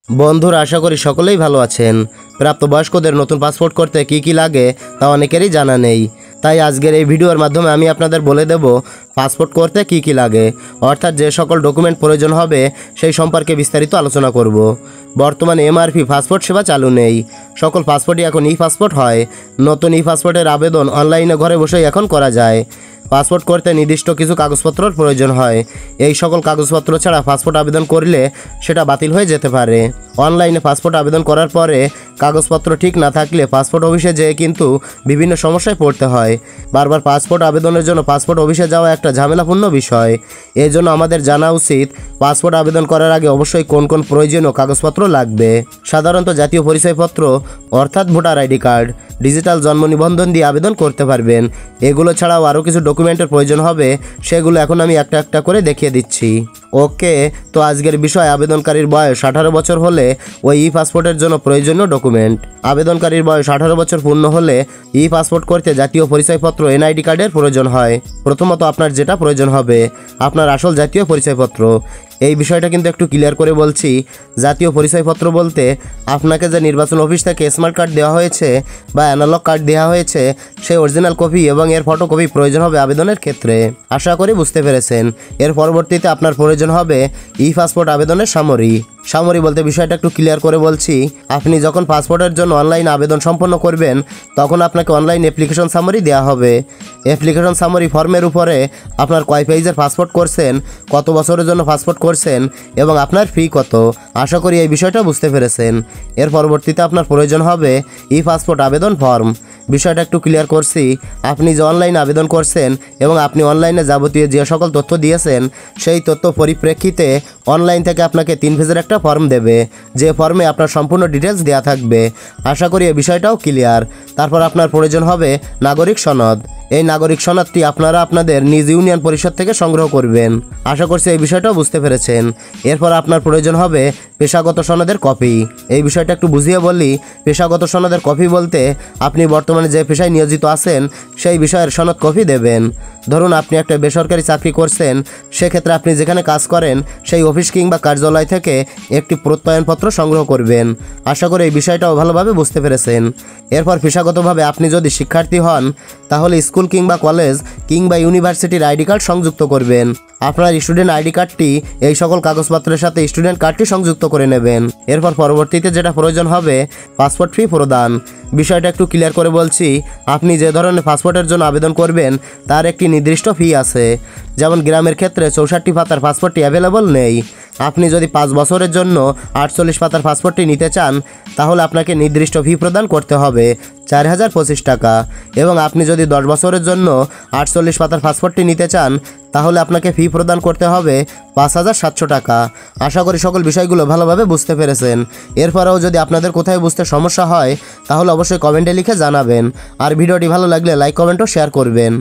বন্ধুরা, আশা করি সকলেই ভালো আছেন। প্রাপ্তবয়স্কদের নতুন পাসপোর্ট করতে কি কি লাগে তা অনেকেরই জানা নেই। তাই আজকের এই ভিডিওর মাধ্যমে আমি আপনাদের বলে দেব পাসপোর্ট করতে কি কি লাগে, অর্থাৎ যে সকল ডকুমেন্ট প্রয়োজন হবে সেই সম্পর্কে বিস্তারিত আলোচনা করব। বর্তমানে এমআরপি পাসপোর্ট সেবা চালু নেই, সকল পাসপোর্টই এখন ই পাসপোর্ট হয়। নতুন ই পাসপোর্টের আবেদন অনলাইনে ঘরে বসেই এখন করা যায়। পাসপোর্ট করতে নির্দিষ্ট কিছু কাগজপত্রের প্রয়োজন হয়। এই সকল কাগজপত্র ছাড়া পাসপোর্ট আবেদন করলে সেটা বাতিল হয়ে যেতে পারে। অনলাইনে পাসপোর্ট আবেদন করার পরে কাগজপত্র ঠিক না থাকলে পাসপোর্ট অফিসে যেয়ে কিন্তু বিভিন্ন সমস্যায় পড়তে হয়। বারবার পাসপোর্ট আবেদনের জন্য পাসপোর্ট অফিসে যাওয়া একটা ঝামেলাপূর্ণ বিষয়। এই জন্য আমাদের জানা উচিত পাসপোর্ট আবেদন করার আগে অবশ্যই কোন কোন প্রয়োজনীয় কাগজপত্র লাগবে। সাধারণত জাতীয় পরিচয়পত্র অর্থাৎ ভোটার আইডি কার্ড, ডিজিটাল জন্ম নিবন্ধন দিয়ে আবেদন করতে পারবেন। এগুলো ছাড়াও আরও কিছু ডকুমেন্টের প্রয়োজন হবে, সেগুলো এখন আমি একটা একটা করে দেখিয়ে দিচ্ছি। ওকে, তো আজকের বিষয় আবেদনকারীর বয়স 18 বছর হলে ওই ই পাসপোর্টের জন্য প্রয়োজনীয় ডকুমেন্ট। আবেদনকারীর বয়স 18 বছর পূর্ণ হলে ই পাসপোর্ট করতে জাতীয় পরিচয়পত্র এনআইডি কার্ডের প্রয়োজন হয়। প্রথমত আপনার যেটা প্রয়োজন হবে আপনার আসল জাতীয় পরিচয়পত্র। এই বিষয়টা কিন্তু একটু ক্লিয়ার করে বলছি। জাতীয় পরিচয়পত্র বলতে আপনাকে যে নির্বাচন অফিস থেকে স্মার্ট কার্ড দেওয়া হয়েছে বা অ্যানালগ কার্ড দেওয়া হয়েছে সেই অরিজিনাল কপি এবং এর ফটোকপি প্রয়োজন হবে আবেদনের ক্ষেত্রে। আশা করি বুঝতে পেরেছেন। এর পরবর্তীতে আপনার প্রয়োজন হবে ই পাসপোর্ট আবেদনের সামরি বলতে বিষয়টা একটু ক্লিয়ার করে বলছি। আপনি যখন পাসপোর্টের জন্য অনলাইন আবেদন সম্পন্ন করবেন তখন আপনাকে অনলাইন অ্যাপ্লিকেশন সামরি দেওয়া হবে। অ্যাপ্লিকেশন সামরি ফর্মের উপরে আপনার কয় পেজের পাসপোর্ট করছেন, কত বছরের জন্য পাসপোর্ট করছেন এবং আপনার ফি কত। আশা করি এই বিষয়টা বুঝতে পেরেছেন। এর পরবর্তীতে আপনার প্রয়োজন হবে ই পাসপোর্ট আবেদন ফর্ম। বিষয়টা একটু ক্লিয়ার করছি। আপনি যে অনলাইনে আবেদন করছেন এবং আপনি অনলাইনে যাবতীয় যে সকল তথ্য দিয়েছেন সেই তথ্য পরিপ্রেক্ষিতে অনলাইন থেকে আপনাকে 3 পেজের একটা ফর্ম দেবে, যে ফর্মে আপনার সম্পূর্ণ ডিটেলস দেওয়া থাকবে। আশা করি এই বিষয়টাও ক্লিয়ার। তারপর আপনার প্রয়োজন হবে নাগরিক সনদ। এই নাগরিক সনদটি আপনারা আপনাদের নিজ ইউনিয়ন পরিষদ থেকে সংগ্রহ করবেন। আশা করছি এই বিষয়টাও বুঝতে পেরেছেন। এরপর আপনার প্রয়োজন হবে পেশাগত সনদের কপি। এই বিষয়টা একটু বুঝিয়ে বলি। পেশাগত সনদের কপি বলতে আপনি বর্তমানে যে পেশায় নিয়োজিত আছেন সেই বিষয়ের সনদ কপি দেবেন। ধরুন আপনি একটা বেসরকারি চাকরি করছেন, সেক্ষেত্রে আপনি যেখানে কাজ করেন সেই অফিস কিংবা কার্যালয় থেকে একটি প্রত্যয়নপত্র সংগ্রহ করবেন। আশা করি এই বিষয়টাও ভালোভাবে বুঝতে পেরেছেন। এরপর পেশাগতভাবে আপনি যদি শিক্ষার্থী হন তাহলে স্কুল কিংবা কলেজ কিংবা ইউনিভার্সিটির আইডি কার্ড সংযুক্ত করবেন। আপনার স্টুডেন্ট আইডি কার্ডটি এই সকল কাগজপত্রের সাথে স্টুডেন্ট কার্ডটি সংযুক্ত করে নেবেন। এরপর পরবর্তীতে যেটা প্রয়োজন হবে পাসপোর্ট ফি প্রদান। বিষয়টা একটু ক্লিয়ার করে বলছি। আপনি যে ধরনের পাসপোর্টের জন্য আবেদন করবেন তার একটি নির্দিষ্ট ফি আছে। যেমন গ্রামের ক্ষেত্রে 64 পাতার পাসপোর্টটি অ্যাভেলেবল নেই। আপনি যদি 5 বছরের জন্য 48 পাতার পাসপোর্টটি নিতে চান তাহলে আপনাকে নির্দিষ্ট ফি প্রদান করতে হবে 4025 টাকা, এবং আপনি যদি 10 বছরের জন্য 48 পাতার পাসপোর্টটি নিতে চান তাহলে আপনাকে ফি প্রদান করতে হবে 5700 টাকা। আশা করি সকল বিষয়গুলো ভালোভাবে বুঝতে পেরেছেন। এরপরেও যদি আপনাদের কোথায় বুঝতে সমস্যা হয় তাহলে অবশ্যই কমেন্টে লিখে জানাবেন। আর ভিডিওটি ভালো লাগলে লাইক, কমেন্ট ও শেয়ার করবেন।